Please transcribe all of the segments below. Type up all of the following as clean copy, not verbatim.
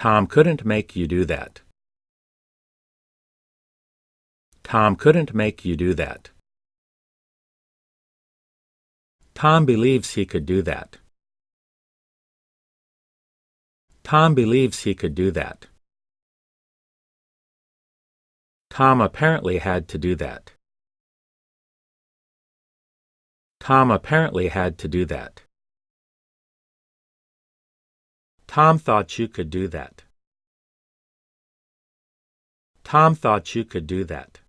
Tom couldn't make you do that. Tom couldn't make you do that. Tom believes he could do that. Tom believes he could do that. Tom apparently had to do that. Tom apparently had to do that. Tom thought you could do that. Tom thought you could do that.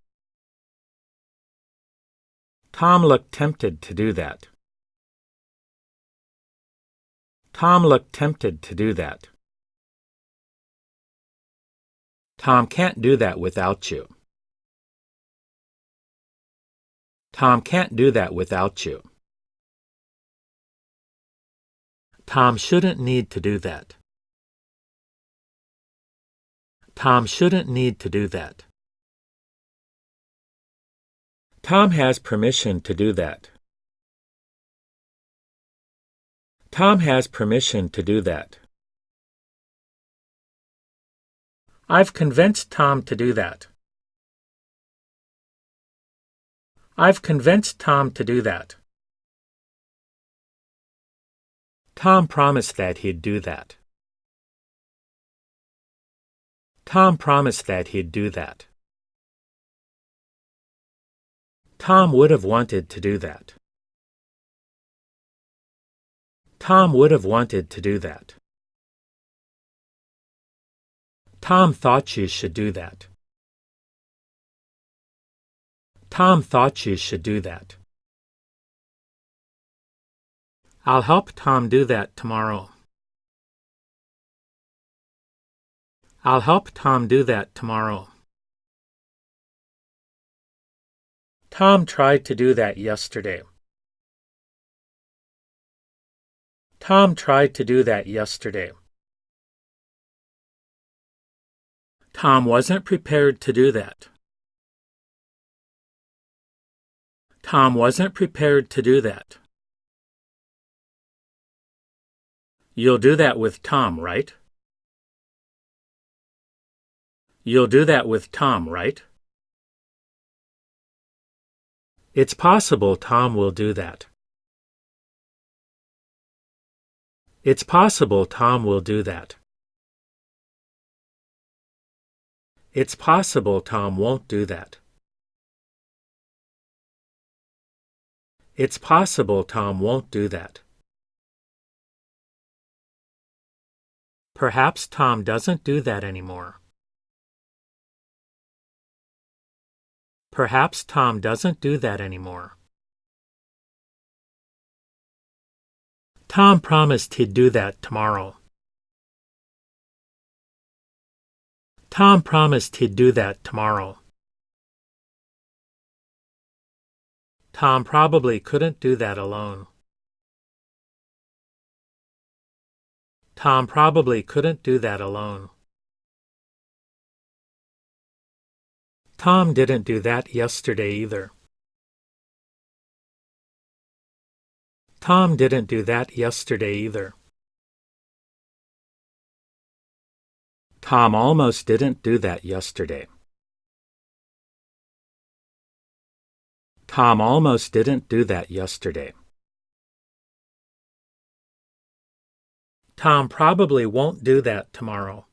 Tom looked tempted to do that. Tom looked tempted to do that. Tom can't do that without you. Tom can't do that without you. Tom shouldn't need to do that. Tom shouldn't need to do that. Tom has permission to do that. Tom has permission to do that. I've convinced Tom to do that. I've convinced Tom to do that. Tom promised that he'd do that. Tom promised that he'd do that. Tom would have wanted to do that. Tom would have wanted to do that. Tom thought you should do that. Tom thought you should do that. I'll help Tom do that tomorrow. I'll help Tom do that tomorrow. Tom tried to do that yesterday. Tom tried to do that yesterday. Tom wasn't prepared to do that. Tom wasn't prepared to do that. You'll do that with Tom, right? You'll do that with Tom, right? It's possible Tom will do that. It's possible Tom will do that. It's possible Tom won't do that. It's possible Tom won't do that. Perhaps Tom doesn't do that anymore. Perhaps Tom doesn't do that anymore. Tom promised he'd do that tomorrow. Tom promised he'd do that tomorrow. Tom probably couldn't do that alone. Tom probably couldn't do that alone. Tom didn't do that yesterday either. Tom didn't do that yesterday either. Tom almost didn't do that yesterday. Tom almost didn't do that yesterday. Tom probably won't do that tomorrow.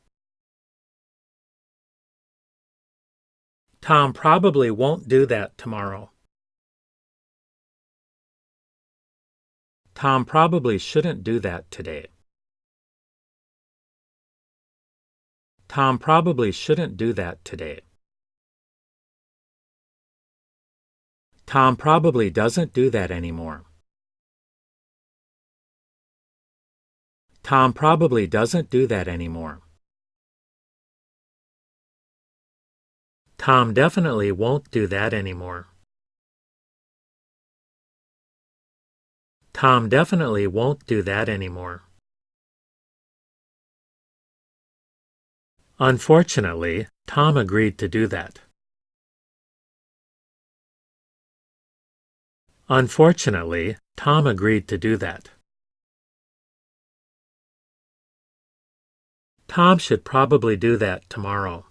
Tom probably won't do that tomorrow. Tom probably shouldn't do that today. Tom probably shouldn't do that today. Tom probably doesn't do that anymore. Tom probably doesn't do that anymore. Tom definitely won't do that anymore. Tom definitely won't do that anymore. Unfortunately, Tom agreed to do that. Unfortunately, Tom agreed to do that. Tom should probably do that tomorrow.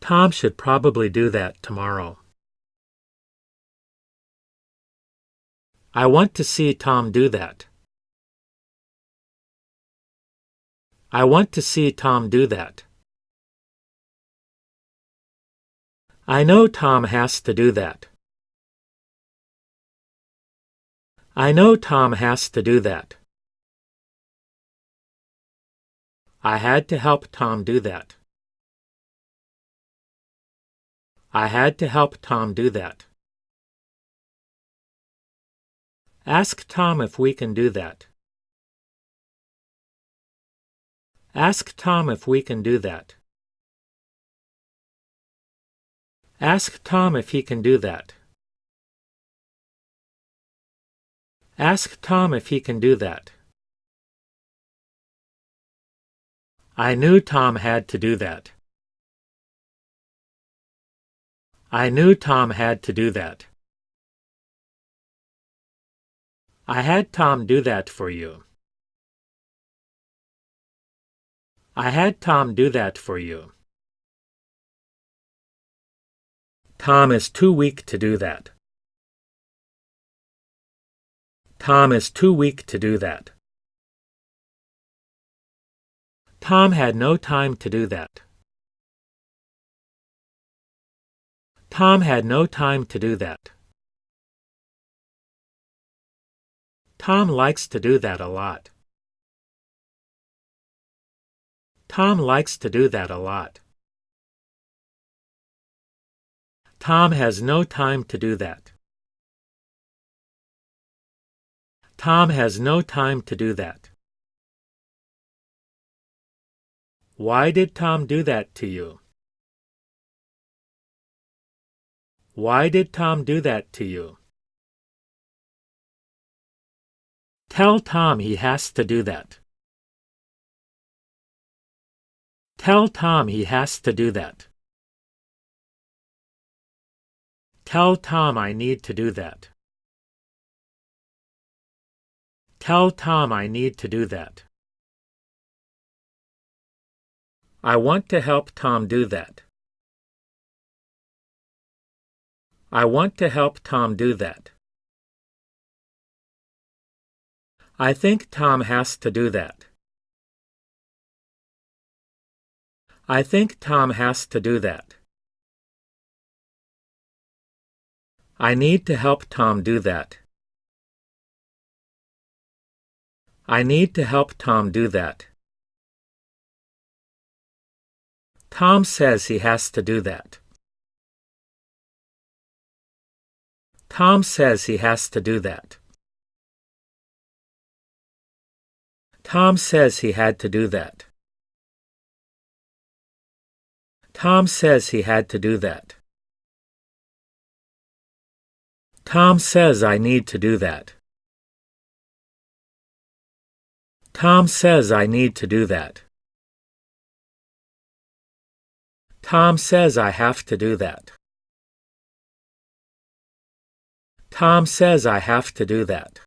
Tom should probably do that tomorrow. I want to see Tom do that. I want to see Tom do that. I know Tom has to do that. I know Tom has to do that. I had to help Tom do that. I had to help Tom do that. Ask Tom if we can do that. Ask Tom if we can do that. Ask Tom if he can do that. Ask Tom if he can do that. I knew Tom had to do that. I knew Tom had to do that. I had Tom do that for you. I had Tom do that for you. Tom is too weak to do that. Tom is too weak to do that. Tom had no time to do that. Tom had no time to do that. Tom likes to do that a lot. Tom likes to do that a lot. Tom has no time to do that. Tom has no time to do that. Why did Tom do that to you? Why did Tom do that to you? Tell Tom he has to do that. Tell Tom he has to do that. Tell Tom I need to do that. Tell Tom I need to do that. I want to help Tom do that. I want to help Tom do that. I think Tom has to do that. I think Tom has to do that. I need to help Tom do that. I need to help Tom do that. Tom says he has to do that. Tom says he has to do that. Tom says he had to do that. Tom says he had to do that. Tom says I need to do that. Tom says I need to do that. Tom says I have to do that. Tom says I have to do that.